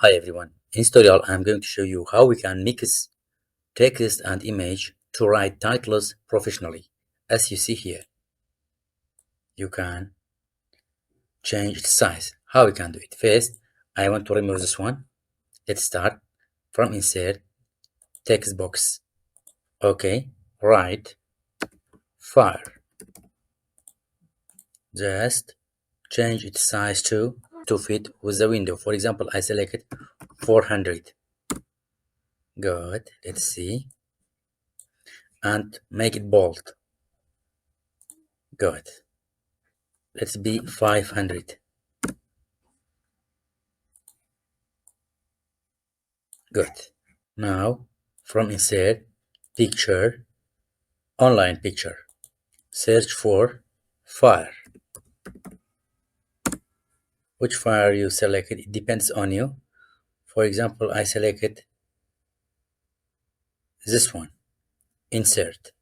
Hi everyone, in this tutorial I'm going to show you how we can mix text and image to write titles professionally. As you see here, you can change its size. How we can do it? First, I want to remove this one. Let's start from insert text box. Okay, write fire. Just change its size to fit with the window. For example, I select 400. Good, let's see. And make it bold. Good. Let's be 500. Good. Now, from insert picture, online picture, search for fire. Which fire you selected, it depends on you. For example, I selected this one. Insert.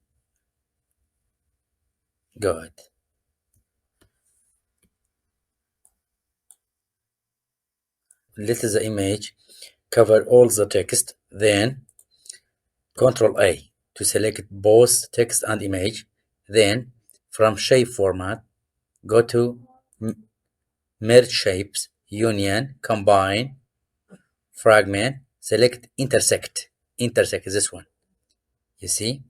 Good. Let the image cover all the text, then Ctrl A to select both text and image. Then from shape format, go to merge shapes, union, combine, fragment, select intersect. Intersect is this one. You see?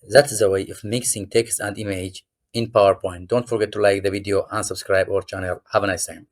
That's the way of mixing text and image in PowerPoint. Don't forget to like the video and subscribe our channel. Have a nice time.